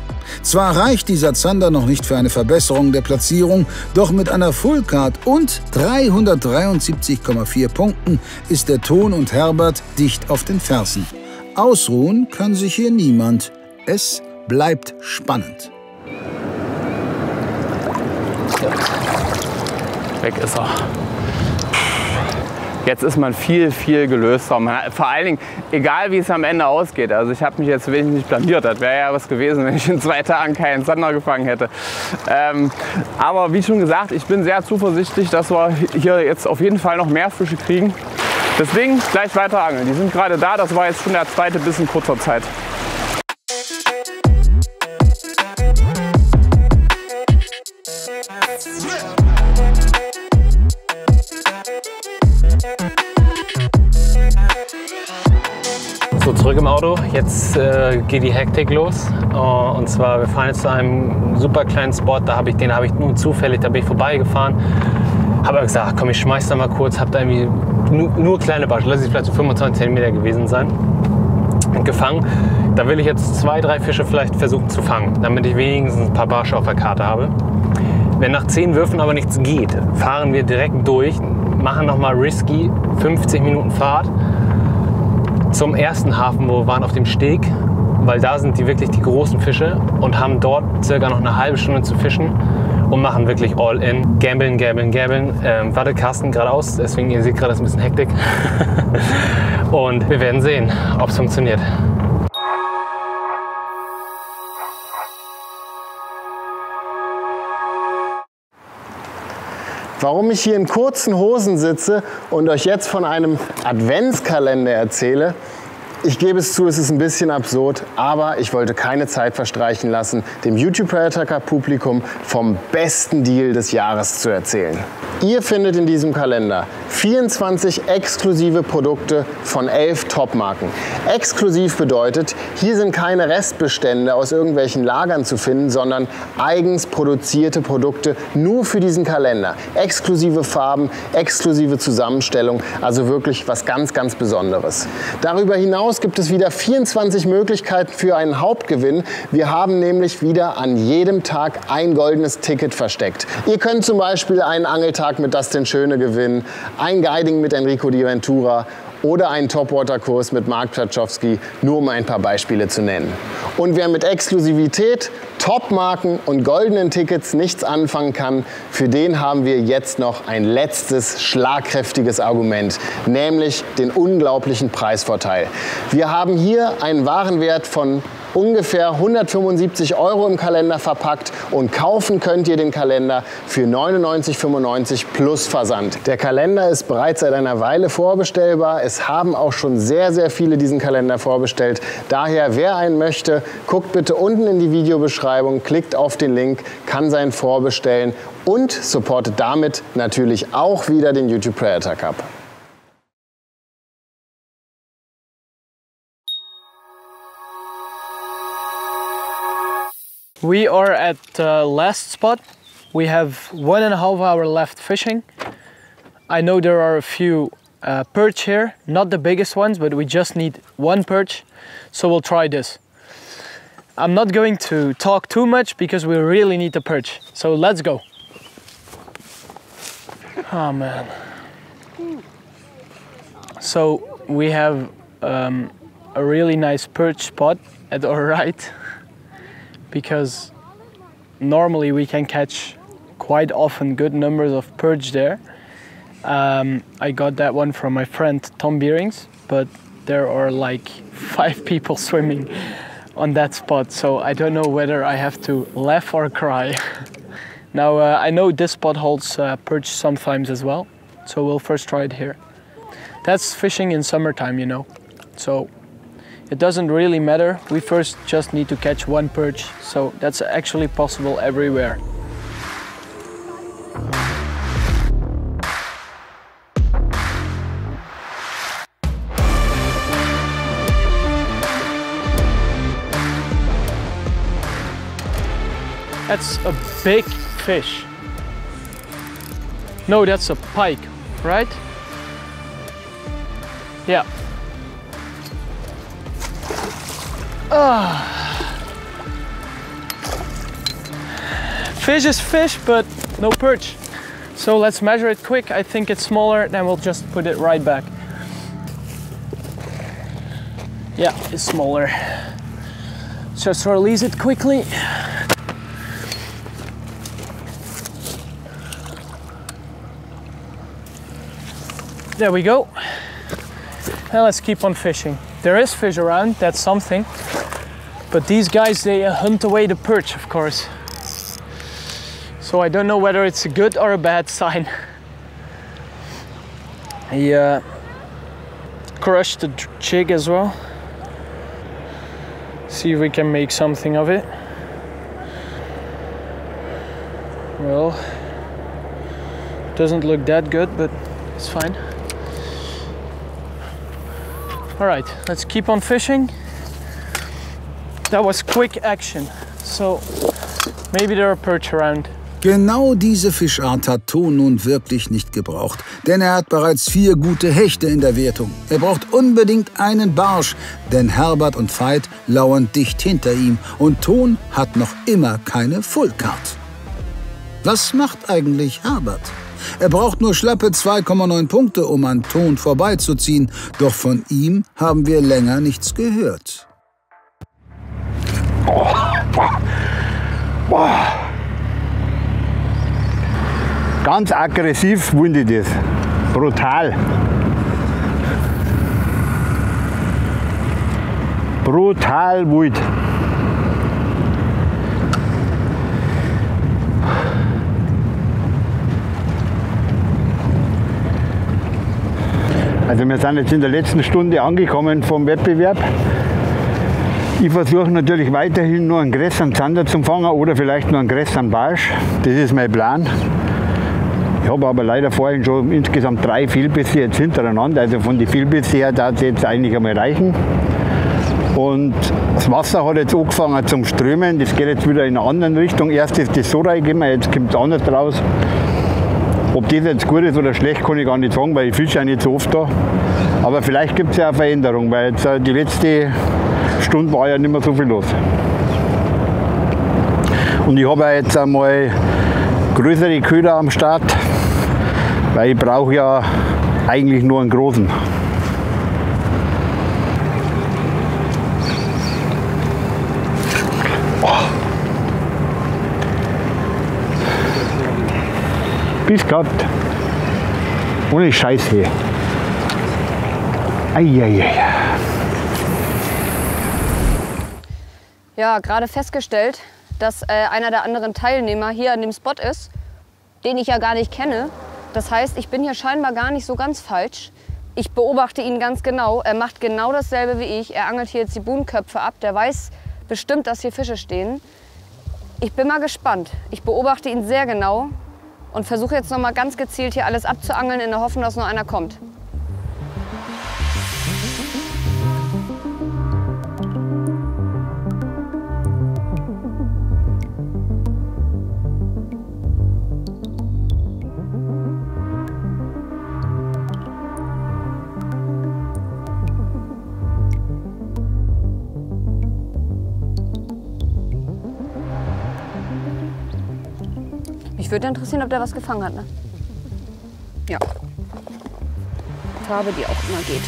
Zwar reicht dieser Zander noch nicht für eine Verbesserung der Platzierung, doch mit einer Fullcard und 373,4 Punkten ist der Ton und Herbert dicht auf den Fersen. Ausruhen kann sich hier niemand. Es bleibt spannend. Weg ist er. Jetzt ist man viel, viel gelöster. Vor allen Dingen, egal wie es am Ende ausgeht. Also ich habe mich jetzt wesentlich blamiert. Das wäre ja was gewesen, wenn ich in 2 Tagen keinen Zander gefangen hätte. Aber wie schon gesagt, ich bin sehr zuversichtlich, dass wir hier jetzt auf jeden Fall noch mehr Fische kriegen. Deswegen gleich weiter angeln. Die sind gerade da. Das war jetzt schon der zweite Biss in kurzer Zeit. So, zurück im Auto. Jetzt geht die Hektik los. Und zwar, wir fahren jetzt zu einem super kleinen Spot. Den habe ich nur zufällig, da bin ich vorbeigefahren. Habe aber gesagt, komm, ich schmeiß da mal kurz. Habe da irgendwie nur kleine Barsche, lass es vielleicht so 25 cm gewesen sein. Und gefangen. Da will ich jetzt 2, 3 Fische vielleicht versuchen zu fangen, damit ich wenigstens ein paar Barsche auf der Karte habe. Wenn nach 10 Würfen aber nichts geht, fahren wir direkt durch, machen nochmal risky 50 Minuten Fahrt zum ersten Hafen, wo wir waren, auf dem Steg, weil da sind wirklich die großen Fische und haben dort circa noch eine halbe Stunde zu fischen und machen wirklich all in. Gambeln, gambeln, gambeln. Warte, Carsten geradeaus, deswegen ihr seht gerade, ist ein bisschen Hektik. Und wir werden sehen, ob es funktioniert. Warum ich hier in kurzen Hosen sitze und euch jetzt von einem Adventskalender erzähle, ich gebe es zu, es ist ein bisschen absurd, aber ich wollte keine Zeit verstreichen lassen, dem YouTube Predator Cup Publikum vom besten Deal des Jahres zu erzählen. Ihr findet in diesem Kalender 24 exklusive Produkte von 11 Top-Marken. Exklusiv bedeutet, hier sind keine Restbestände aus irgendwelchen Lagern zu finden, sondern eigens produzierte Produkte nur für diesen Kalender. Exklusive Farben, exklusive Zusammenstellung, also wirklich was ganz, ganz Besonderes. Darüber hinaus gibt es wieder 24 Möglichkeiten für einen Hauptgewinn. Wir haben nämlich wieder an jedem Tag ein goldenes Ticket versteckt. Ihr könnt zum Beispiel einen Angeltag mit Dustin Schöne gewinnen, ein Guiding mit Enrico Di Ventura oder einen Topwater-Kurs mit Mark Ptaschowski, nur um ein paar Beispiele zu nennen. Und wer mit Exklusivität, Top-Marken und goldenen Tickets nichts anfangen kann, für den haben wir jetzt noch ein letztes schlagkräftiges Argument, nämlich den unglaublichen Preisvorteil. Wir haben hier einen Warenwert von ungefähr 175 € im Kalender verpackt und kaufen könnt ihr den Kalender für 99,95 € plus Versand. Der Kalender ist bereits seit einer Weile vorbestellbar. Es haben auch schon sehr, sehr viele diesen Kalender vorbestellt. Daher, wer einen möchte, guckt bitte unten in die Videobeschreibung, klickt auf den Link, kann seinen vorbestellen und supportet damit natürlich auch wieder den YouTube Predator Cup. We are at the last spot. We have 1.5 hours left fishing. I know there are a few perch here, not the biggest ones, but we just need one perch, so we'll try this. I'm not going to talk too much because we really need the perch, so let's go. Oh man. So we have a really nice perch spot at our right, because normally we can catch quite often good numbers of perch there. I got that one from my friend Tom Beerings, but there are like 5 people swimming on that spot, so I don't know whether I have to laugh or cry. Now I know this spot holds perch sometimes as well, so we'll first try it here. That's fishing in summertime, you know, so it doesn't really matter. We first just need to catch one perch, so that's actually possible everywhere. That's a big fish. No, that's a pike, right? Yeah. Fish is fish, but no perch. So let's measure it quick. I think it's smaller, then we'll just put it right back. Yeah, it's smaller. Just release it quickly. There we go. Now let's keep on fishing. There is fish around, that's something. But these guys, they hunt away the perch, of course. So I don't know whether it's a good or a bad sign. He crushed the jig as well. See if we can make something of it. Well, doesn't look that good, but it's fine. All right, let's keep on fishing. That was quick action, so maybe there are perch around. Genau diese Fischart hat Ton nun wirklich nicht gebraucht, denn er hat bereits 4 gute Hechte in der Wertung. Er braucht unbedingt einen Barsch, denn Herbert und Veit lauern dicht hinter ihm und Ton hat noch immer keine Fullcard. Was macht eigentlich Herbert? Er braucht nur schlappe 2,9 Punkte, um an Ton vorbeizuziehen, doch von ihm haben wir länger nichts gehört. Ganz aggressiv wollen die das. Brutal. Brutal wild. Also wir sind jetzt in der letzten Stunde angekommen vom Wettbewerb. Ich versuche natürlich weiterhin nur einen größeren Zander zu fangen oder vielleicht nur einen größeren Barsch. Das ist mein Plan. Ich habe aber leider vorhin schon insgesamt 3 Vielbisse jetzt hintereinander. Also von den Vielbisse her darf es jetzt eigentlich einmal reichen. Und das Wasser hat jetzt angefangen zum Strömen. Das geht jetzt wieder in eine andere Richtung. Erst ist das so reingegangen, jetzt kommt es anders raus. Ob das jetzt gut ist oder schlecht, kann ich gar nicht sagen, weil ich fische ja nicht so oft da. Aber vielleicht gibt es ja eine Veränderung, weil jetzt die letzte Stunde war ja nicht mehr so viel los. Und ich habe jetzt einmal größere Köder am Start, weil ich brauche ja eigentlich nur einen großen. Bis gehabt. Ohne Scheiße. Eieiei. Ja, gerade festgestellt, dass einer der anderen Teilnehmer hier an dem Spot ist, den ich ja gar nicht kenne. Das heißt, ich bin hier scheinbar gar nicht so ganz falsch. Ich beobachte ihn ganz genau. Er macht genau dasselbe wie ich. Er angelt hier jetzt die Buhnköpfe ab. Der weiß bestimmt, dass hier Fische stehen. Ich bin mal gespannt. Ich beobachte ihn sehr genau und versuche jetzt noch mal ganz gezielt hier alles abzuangeln, in der Hoffnung, dass nur einer kommt. Mich würde interessieren, ob der was gefangen hat, ne? Ja. Farbe, die auch immer geht.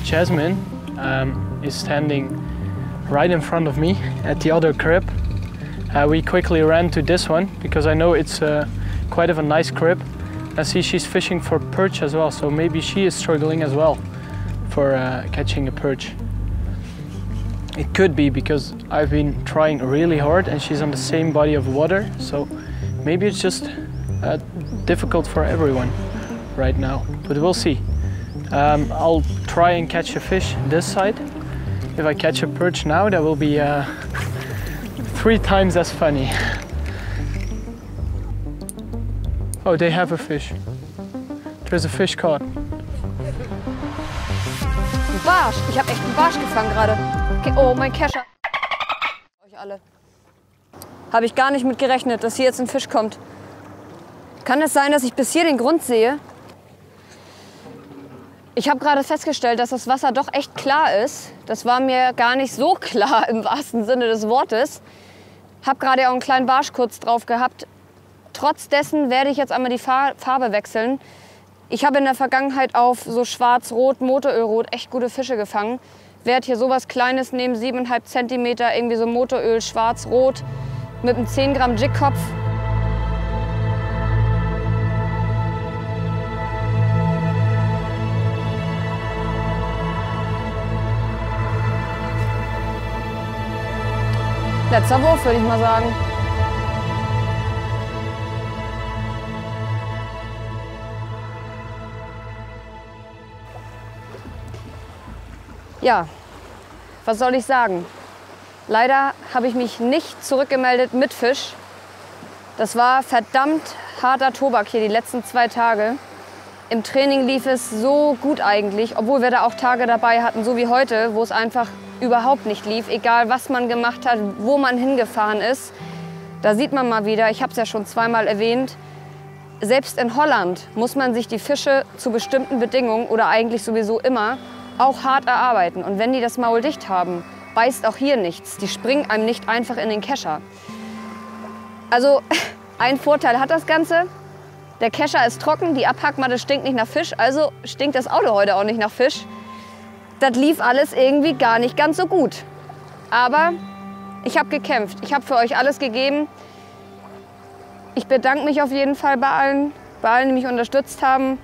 Jasmine is standing right in front of me at the other crib. We quickly ran to this one because I know it's quite of a nice crib. I see she's fishing for perch as well, so maybe she is struggling as well for catching a perch. It could be because I've been trying really hard and she's on the same body of water, so maybe it's just difficult for everyone right now, but we'll see. I'll try and catch a fish this side. If I catch a perch now, that will be 3 times as funny. Oh, they have a fish. There's a fish caught. Ein Barsch. Ich habe echt einen Barsch gefangen gerade. Okay. Oh, mein Kescher. Euch alle. Habe ich gar nicht mit gerechnet, dass hier jetzt ein Fisch kommt. Kann es sein, dass ich bis hier den Grund sehe? Ich habe gerade festgestellt, dass das Wasser doch echt klar ist. Das war mir gar nicht so klar im wahrsten Sinne des Wortes. Habe gerade auch einen kleinen Barsch kurz drauf gehabt. Trotz dessen werde ich jetzt einmal die Farbe wechseln. Ich habe in der Vergangenheit auf so schwarz-rot, Motorölrot echt gute Fische gefangen. Werde hier sowas Kleines nehmen, 7,5 cm, irgendwie so Motoröl, schwarz-rot, mit einem 10 Gramm Jigkopf. Letzter Wurf, würde ich mal sagen. Ja, was soll ich sagen? Leider habe ich mich nicht zurückgemeldet mit Fisch. Das war verdammt harter Tobak hier die letzten 2 Tage. Im Training lief es so gut eigentlich, obwohl wir da auch Tage dabei hatten, so wie heute, wo es einfach überhaupt nicht lief. Egal, was man gemacht hat, wo man hingefahren ist. Da sieht man mal wieder, ich habe es ja schon zweimal erwähnt, selbst in Holland muss man sich die Fische zu bestimmten Bedingungen oder eigentlich sowieso immer auch hart erarbeiten. Und wenn die das Maul dicht haben, beißt auch hier nichts. Die springen einem nicht einfach in den Kescher. Also ein Vorteil hat das Ganze. Der Kescher ist trocken, die Abhackmatte stinkt nicht nach Fisch, also stinkt das Auto heute auch nicht nach Fisch. Das lief alles irgendwie gar nicht ganz so gut. Aber ich habe gekämpft. Ich habe für euch alles gegeben. Ich bedanke mich auf jeden Fall bei allen, die mich unterstützt haben.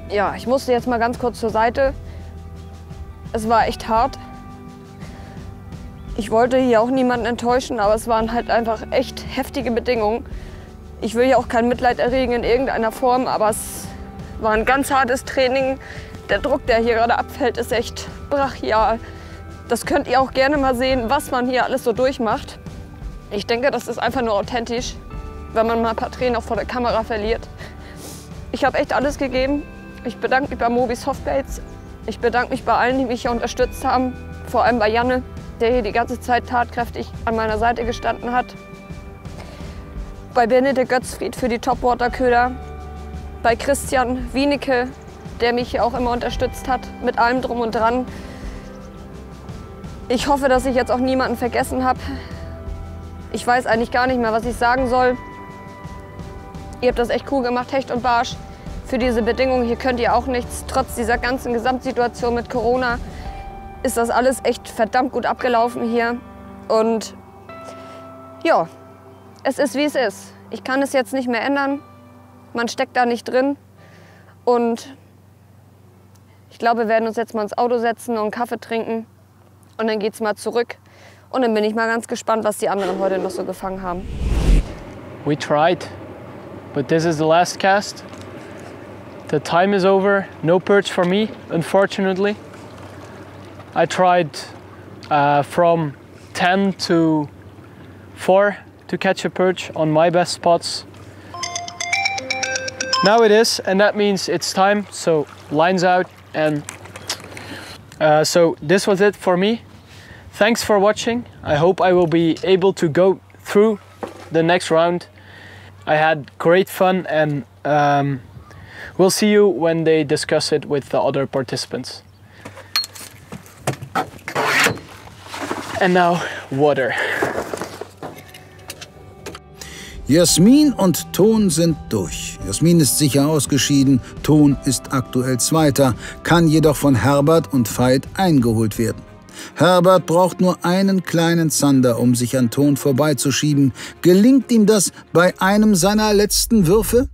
Ja, ich musste jetzt mal ganz kurz zur Seite. Es war echt hart. Ich wollte hier auch niemanden enttäuschen, aber es waren halt einfach echt heftige Bedingungen. Ich will ja auch kein Mitleid erregen in irgendeiner Form, aber es war ein ganz hartes Training. Der Druck, der hier gerade abfällt, ist echt brachial. Das könnt ihr auch gerne mal sehen, was man hier alles so durchmacht. Ich denke, das ist einfach nur authentisch, wenn man mal ein paar Tränen auch vor der Kamera verliert. Ich habe echt alles gegeben. Ich bedanke mich bei Moby Softbaits. Ich bedanke mich bei allen, die mich hier unterstützt haben. Vor allem bei Janne, der hier die ganze Zeit tatkräftig an meiner Seite gestanden hat. Bei Benedikt Götzfried für die Topwater-Köder. Bei Christian Wienecke, der mich hier auch immer unterstützt hat, mit allem drum und dran. Ich hoffe, dass ich jetzt auch niemanden vergessen habe. Ich weiß eigentlich gar nicht mehr, was ich sagen soll. Ihr habt das echt cool gemacht, Hecht und Barsch. Für diese Bedingungen hier könnt ihr auch nichts. Trotz dieser ganzen Gesamtsituation mit Corona ist das alles echt verdammt gut abgelaufen hier. Und ja, es ist wie es ist. Ich kann es jetzt nicht mehr ändern. Man steckt da nicht drin. Und ich glaube, wir werden uns jetzt mal ins Auto setzen und einen Kaffee trinken. Und dann geht's mal zurück. Und dann bin ich mal ganz gespannt, was die anderen heute noch so gefangen haben. We tried, but this is the last cast. The time is over. No perch for me, unfortunately. I tried from 10 to 4 to catch a perch on my best spots. Now it is, and that means it's time. So lines out, and so this was it for me. Thanks for watching. I hope I will be able to go through the next round. I had great fun, and we'll see you when they discuss it with the other participants. And now, water. Jasmin und Ton sind durch. Jasmin ist sicher ausgeschieden, Ton ist aktuell Zweiter, kann jedoch von Herbert und Veit eingeholt werden. Herbert braucht nur einen kleinen Zander, um sich an Ton vorbeizuschieben. Gelingt ihm das bei einem seiner letzten Würfe?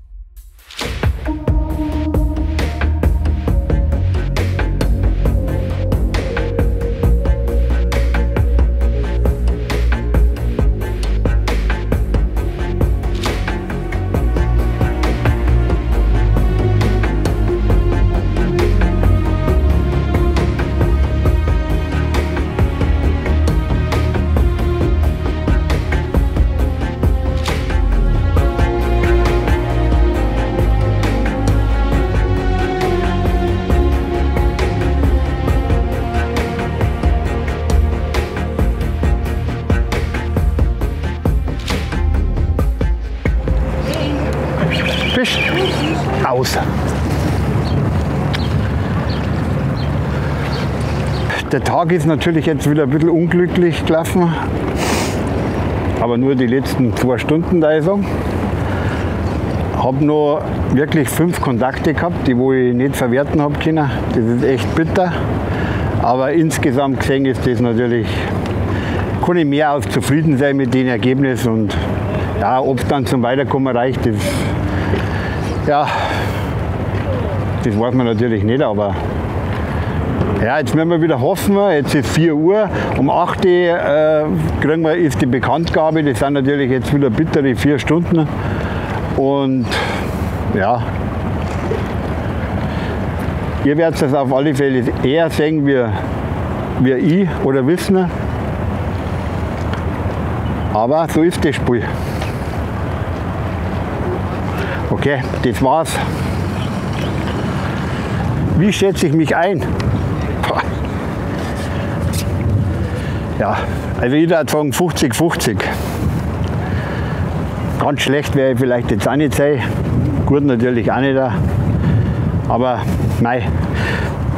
Fisch aus. Der Tag ist natürlich jetzt wieder ein bisschen unglücklich gelaufen, aber nur die letzten 2 Stunden, da ich sagen. Habe noch wirklich 5 Kontakte gehabt, die wo ich nicht verwerten habe können. Das ist echt bitter, aber insgesamt gesehen ist das natürlich, kann ich mehr als zufrieden sein mit dem Ergebnis, und ja, ob es dann zum Weiterkommen reicht, das, ja, das weiß man natürlich nicht, aber ja, jetzt müssen wir wieder hoffen. Jetzt ist 4 Uhr, um 8 Uhr ist die Bekanntgabe. Das sind natürlich jetzt wieder bittere 4 Stunden. Und ja, ihr werdet es auf alle Fälle eher sehen, wie ich oder wissen. Aber so ist das Spiel. Okay, das war's. Wie schätze ich mich ein? Ja, also ich würde sagen 50-50. Ganz schlecht wäre ich vielleicht jetzt auch nicht sein. Gut natürlich auch nicht. Aber nein,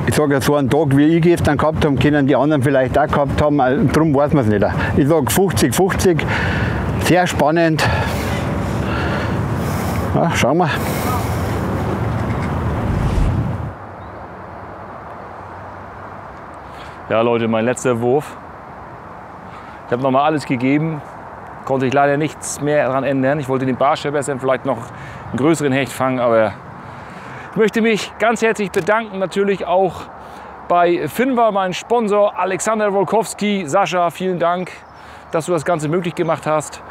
ich sage ja, so einen Tag wie ich gestern gehabt habe, können die anderen vielleicht auch gehabt haben. Also, darum weiß man es nicht. Ich sage 50-50. Sehr spannend. Ja, schauen wir. Ja Leute, mein letzter Wurf. Ich habe nochmal alles gegeben, konnte ich leider nichts mehr daran ändern. Ich wollte den Barsch verbessern, vielleicht noch einen größeren Hecht fangen, aber ich möchte mich ganz herzlich bedanken, natürlich auch bei Finval, meinem Sponsor, Alexander Wolkowski. Sascha, vielen Dank, dass du das Ganze möglich gemacht hast.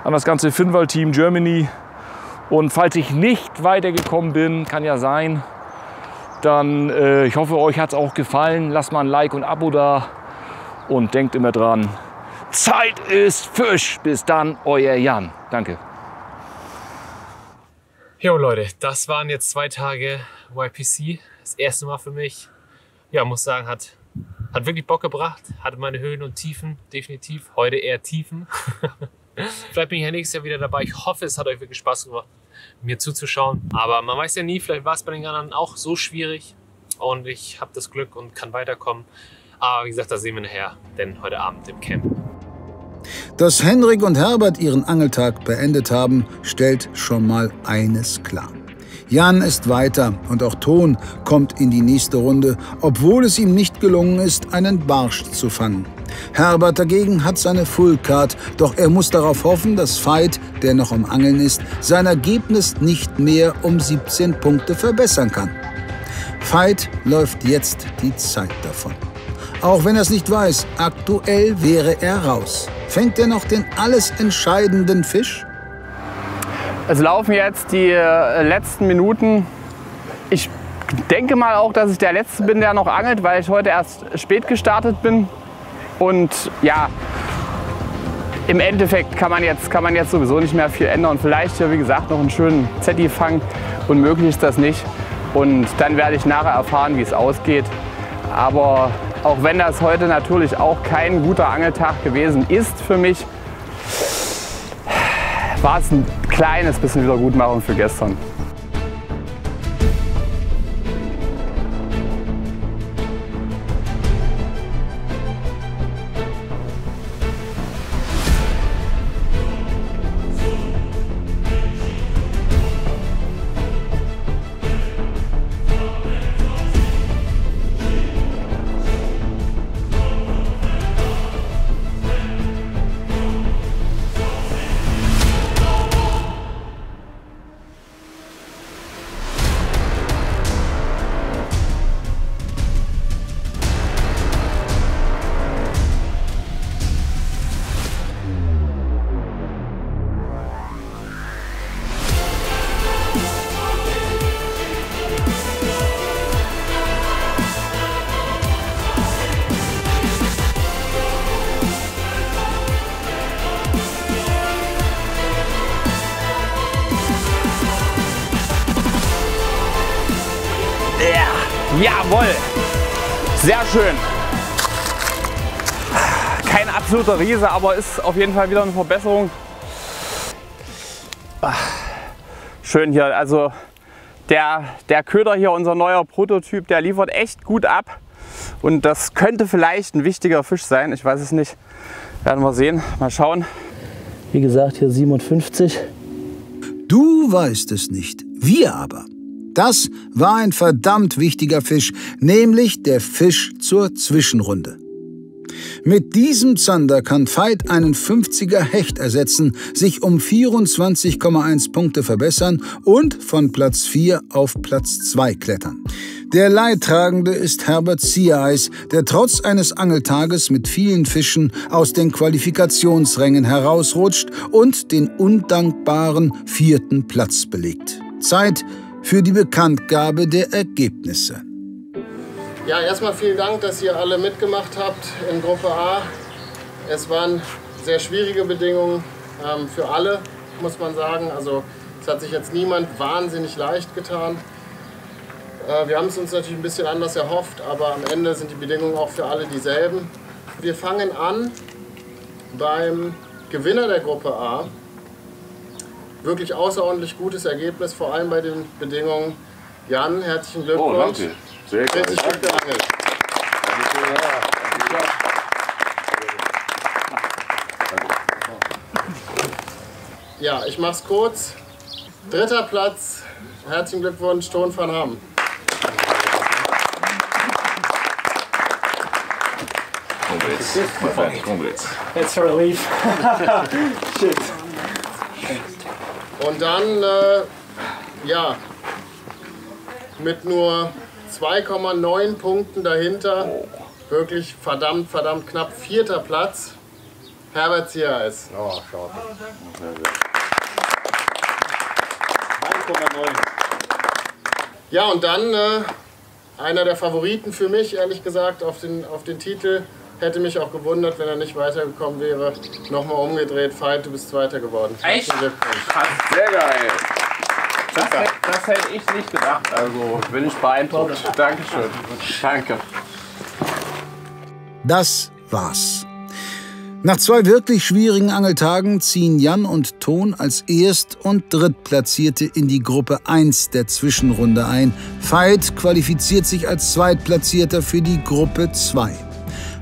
An das ganze Finval-Team Germany Und falls ich nicht weitergekommen bin, kann ja sein, dann ich hoffe, euch hat es auch gefallen. Lasst mal ein Like und ein Abo da und denkt immer dran, Zeit ist Fisch. Bis dann, euer Jan. Danke. Jo Leute, das waren jetzt 2 Tage YPC. Das erste Mal für mich. Ja, muss sagen, hat wirklich Bock gebracht. Hatte meine Höhen und Tiefen, definitiv. Heute eher Tiefen. Vielleicht bin ich ja nächstes Jahr wieder dabei. Ich hoffe, es hat euch wirklich Spaß gemacht, mir zuzuschauen. Aber man weiß ja nie, vielleicht war es bei den anderen auch so schwierig. Und ich habe das Glück und kann weiterkommen. Aber wie gesagt, das sehen wir nachher, denn heute Abend im Camp. Dass Henrik und Herbert ihren Angeltag beendet haben, stellt schon mal eines klar. Jan ist weiter und auch Ton kommt in die nächste Runde, obwohl es ihm nicht gelungen ist, einen Barsch zu fangen. Herbert dagegen hat seine Fullcard, doch er muss darauf hoffen, dass Veit, der noch am Angeln ist, sein Ergebnis nicht mehr um 17 Punkte verbessern kann. Veit läuft jetzt die Zeit davon. Auch wenn er es nicht weiß, aktuell wäre er raus. Fängt er noch den alles entscheidenden Fisch? Es laufen jetzt die letzten Minuten. Ich denke mal auch, dass ich der Letzte bin, der noch angelt, weil ich heute erst spät gestartet bin. Und ja, im Endeffekt kann man jetzt sowieso nicht mehr viel ändern. Vielleicht hier, wie gesagt, noch einen schönen Zetti fangen. Unmöglich ist das nicht. Und dann werde ich nachher erfahren, wie es ausgeht. Aber auch wenn das heute natürlich auch kein guter Angeltag gewesen ist für mich, war es ein kleines bisschen Wiedergutmachung für gestern. Jawohl, sehr schön. Kein absoluter Riese, aber ist auf jeden Fall wieder eine Verbesserung. Schön hier, also der Köder hier, unser neuer Prototyp, der liefert echt gut ab. Und das könnte vielleicht ein wichtiger Fisch sein, ich weiß es nicht. Werden wir sehen, mal schauen. Wie gesagt, hier 57. Du weißt es nicht, wir aber. Das war ein verdammt wichtiger Fisch, nämlich der Fisch zur Zwischenrunde. Mit diesem Zander kann Veit einen 50er Hecht ersetzen, sich um 24,1 Punkte verbessern und von Platz 4 auf Platz 2 klettern. Der Leidtragende ist Herbert Ziereis, der trotz eines Angeltages mit vielen Fischen aus den Qualifikationsrängen herausrutscht und den undankbaren 4. Platz belegt. Zeit für die Bekanntgabe der Ergebnisse. Ja, erstmal vielen Dank, dass ihr alle mitgemacht habt in Gruppe A. Es waren sehr schwierige Bedingungen für alle, muss man sagen. Also es hat sich jetzt niemand wahnsinnig leicht getan. Wir haben es uns natürlich ein bisschen anders erhofft, aber am Ende sind die Bedingungen auch für alle dieselben. Wir fangen an beim Gewinner der Gruppe A. Wirklich außerordentlich gutes Ergebnis, vor allem bei den Bedingungen. Jan, herzlichen Glückwunsch. Oh, danke. Sehr geil. Richtig gut geangelt. Ja, ich mach's kurz. 3. Platz. Herzlichen Glückwunsch, Ton van Ham. Congrats. My friend, congrats. It's a relief. Shit. Und dann, ja, mit nur 2,9 Punkten dahinter, wirklich verdammt knapp, 4. Platz, Herbert Ziereis. Oh, schade. Ja, und dann einer der Favoriten für mich, ehrlich gesagt, auf den Titel. Hätte mich auch gewundert, wenn er nicht weitergekommen wäre. Nochmal umgedreht, Veit, du bist Zweiter geworden. Echt? Krass, sehr geil. Das hätte ich nicht gedacht. Also bin ich beeindruckt. Dankeschön. Danke. Das war's. Nach 2 wirklich schwierigen Angeltagen ziehen Jan und Ton als Erst- und Drittplatzierte in die Gruppe 1 der Zwischenrunde ein. Veit qualifiziert sich als Zweitplatzierter für die Gruppe 2.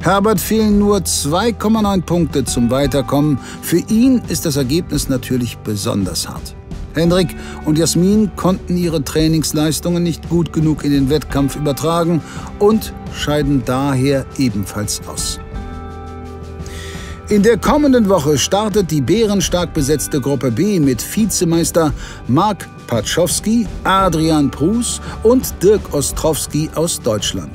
Herbert fehlen nur 2,9 Punkte zum Weiterkommen. Für ihn ist das Ergebnis natürlich besonders hart. Hendrik und Jasmin konnten ihre Trainingsleistungen nicht gut genug in den Wettkampf übertragen und scheiden daher ebenfalls aus. In der kommenden Woche startet die bärenstark besetzte Gruppe B mit Vizemeister Mark Patschowski, Adrian Prus und Dirk Ostrowski aus Deutschland.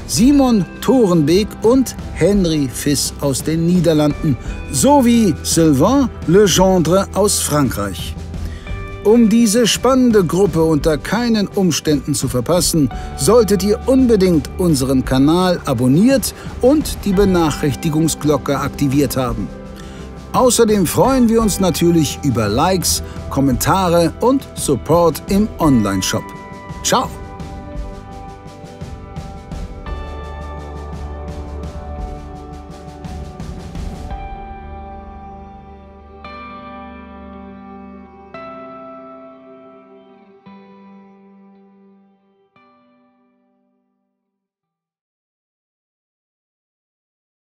Simon Thorenbeek und Henry Fiss aus den Niederlanden sowie Sylvain Legendre aus Frankreich. Um diese spannende Gruppe unter keinen Umständen zu verpassen, solltet ihr unbedingt unseren Kanal abonniert und die Benachrichtigungsglocke aktiviert haben. Außerdem freuen wir uns natürlich über Likes, Kommentare und Support im Onlineshop. Ciao!